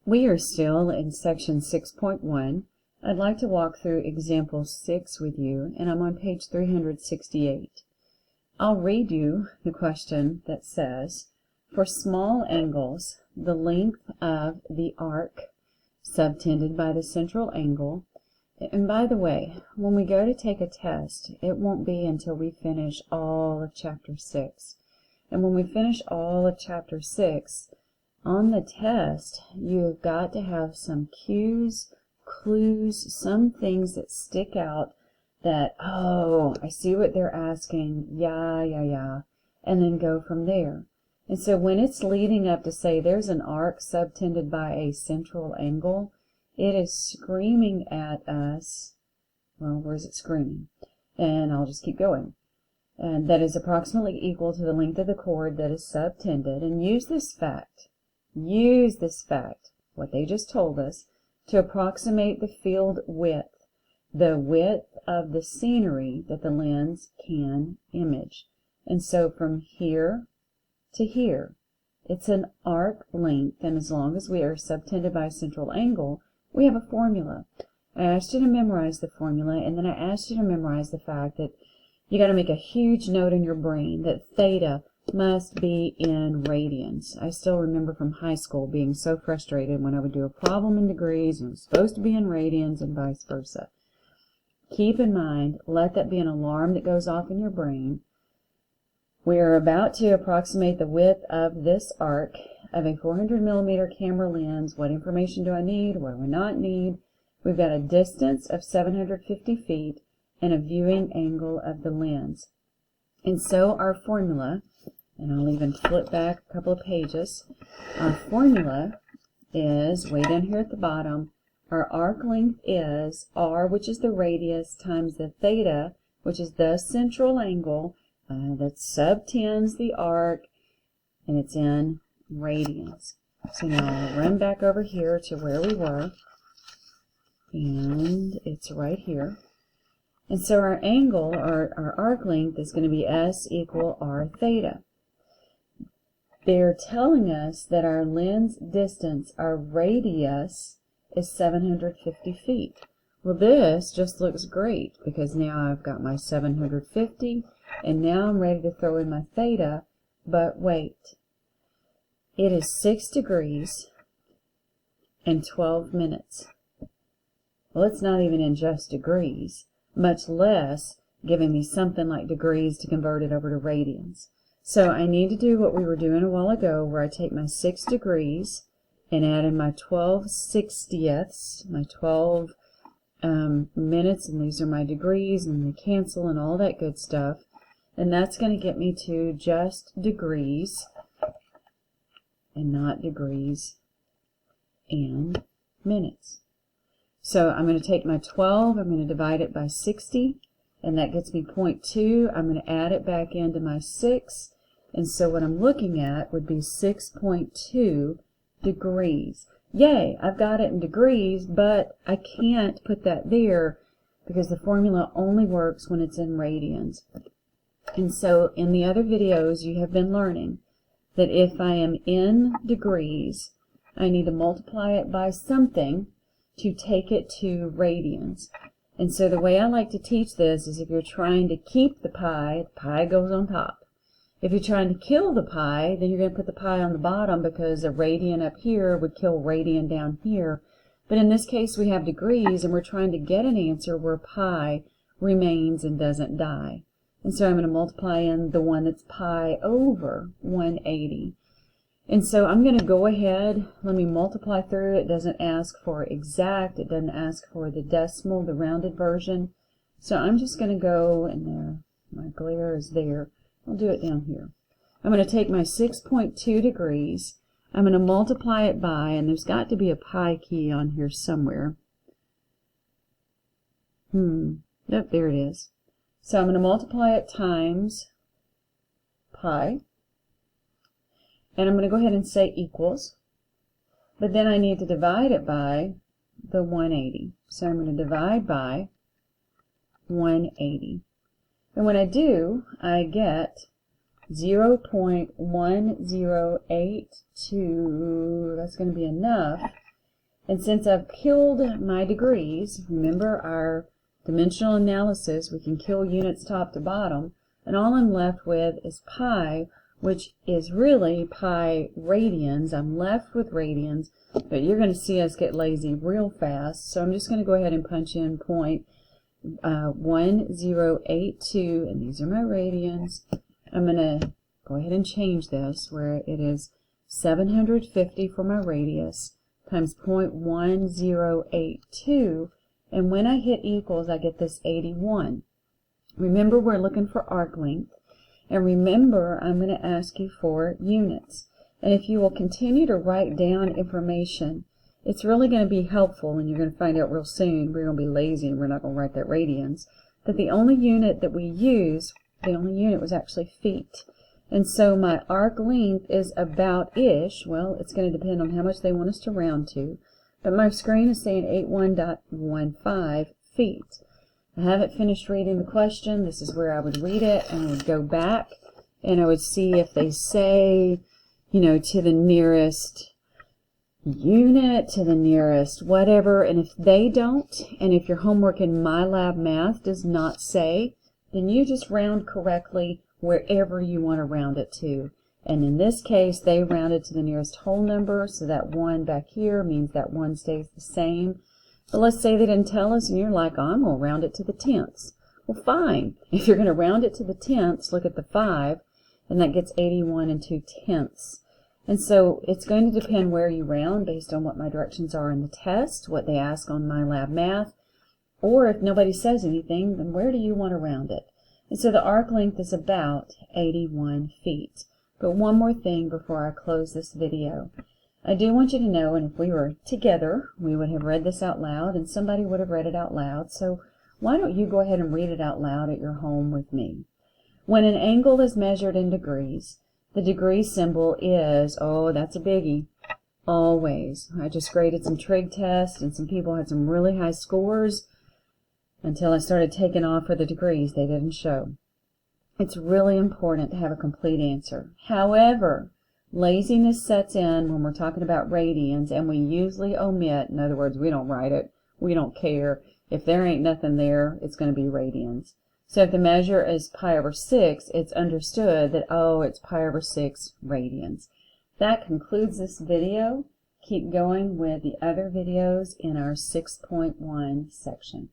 We are still in section 6.1. I'd like to walk through example 6 with you, and I'm on page 368. I'll read you the question that says, for small angles, the length of the arc subtended by the central angle. And by the way, when we go to take a test, it won't be until we finish all of chapter 6. And when we finish all of chapter 6, on the test, you've got to have some cues, clues, some things that stick out that, oh, I see what they're asking, yeah, and then go from there. And so when it's leading up to say there's an arc subtended by a central angle, it is screaming at us, well, where's it screaming? And I'll just keep going. And that is approximately equal to the length of the chord that is subtended. And use this fact, what they just told us, to approximate the field width, the width of the scenery that the lens can image. And so from here to here, it's an arc length, and as long as we are subtended by a central angle, we have a formula. I asked you to memorize the formula, and then I asked you to memorize the fact that you got to make a huge note in your brain that theta must be in radians. I still remember from high school being so frustrated when I would do a problem in degrees and it was supposed to be in radians and vice versa. Keep in mind, let that be an alarm that goes off in your brain. We are about to approximate the width of this arc of a 400 millimeter camera lens. What information do I need? What do I not need? We've got a distance of 750 feet and a viewing angle of the lens. And so our formula, and I'll even flip back a couple of pages, our formula is way down here at the bottom. Our arc length is r, which is the radius, times the theta, which is the central angle that subtends the arc, and it's in radians. So now I'll run back over here to where we were, and it's right here. And so our angle, our arc length, is going to be S equal R theta. They're telling us that our lens distance, our radius, is 750 feet. Well, this just looks great because now I've got my 750, and now I'm ready to throw in my theta, but wait. It is 6 degrees and 12 minutes. Well, it's not even in just degrees, much less giving me something like degrees to convert it over to radians. So I need to do what we were doing a while ago, where I take my 6 degrees and add in my 12/60ths, my 12 minutes, and these are my degrees, and they cancel and all that good stuff. And that's going to get me to just degrees and not degrees and minutes. So I'm going to take my 12, I'm going to divide it by 60, and that gets me 0.2. I'm going to add it back into my 6, and so what I'm looking at would be 6.2 degrees. Yay, I've got it in degrees, but I can't put that there because the formula only works when it's in radians. And so in the other videos you have been learning that if I am in degrees, I need to multiply it by something to take it to radians. And so the way I like to teach this is if you're trying to keep the pi goes on top. If you're trying to kill the pi, then you're going to put the pi on the bottom because a radian up here would kill radian down here. But in this case we have degrees, and we're trying to get an answer where pi remains and doesn't die. And so I'm going to multiply in the one that's pi over 180. And so I'm going to go ahead, let me multiply through. It doesn't ask for exact, it doesn't ask for the decimal, the rounded version. So I'm just going to go, and there, my glare is there. I'll do it down here. I'm going to take my 6.2 degrees, I'm going to multiply it by, and there's got to be a pi key on here somewhere. Yep, there it is. So I'm going to multiply it times pi. And I'm going to go ahead and say equals, but then I need to divide it by the 180. So I'm going to divide by 180. And when I do, I get 0.1082, that's going to be enough And since I've killed my degrees, remember our dimensional analysis, we can kill units top to bottom, and all I'm left with is pi, which is really pi radians. I'm left with radians, but you're going to see us get lazy real fast, so I'm just going to go ahead and punch in 0.1082, and these are my radians. I'm going to go ahead and change this where it is 750 for my radius times 0.1082, and when I hit equals I get this 81. Remember, we're looking for arc length, and remember I'm going to ask you for units. And if you will continue to write down information, it's really going to be helpful, and you're going to find out real soon, we're going to be lazy and we're not going to write that radians, that the only unit that we use, the only unit was actually feet. And so my arc length is about-ish, well, it's going to depend on how much they want us to round to, but my screen is saying 81.15 feet. I haven't finished reading the question. This is where I would read it, and I would go back, and I would see if they say, you know, to the nearest unit, to the nearest whatever, and if they don't, and if your homework in MyLab Math does not say, then you just round correctly wherever you want to round it to. And in this case, they rounded to the nearest whole number, so that 1 back here means that 1 stays the same. But let's say they didn't tell us, and you're like, oh, I'm going to round it to the tenths. Well, fine. If you're going to round it to the tenths, look at the 5, and that gets 81 2/10. And so it's going to depend where you round based on what my directions are in the test, what they ask on MyLab Math, or if nobody says anything, then where do you want to round it? And so the arc length is about 81 feet. But one more thing before I close this video. I do want you to know, and if we were together, we would have read this out loud, and somebody would have read it out loud. So why don't you go ahead and read it out loud at your home with me? When an angle is measured in degrees, the degree symbol is, oh, that's a biggie, always. I just graded some trig tests, and some people had some really high scores. Until I started taking off for the degrees, they didn't show. It's really important to have a complete answer. However, laziness sets in when we're talking about radians, and we usually omit, in other words, we don't write it, we don't care. If there ain't nothing there, it's going to be radians. So if the measure is pi over 6, it's understood that, oh, it's pi over 6 radians. That concludes this video. Keep going with the other videos in our 6.1 section.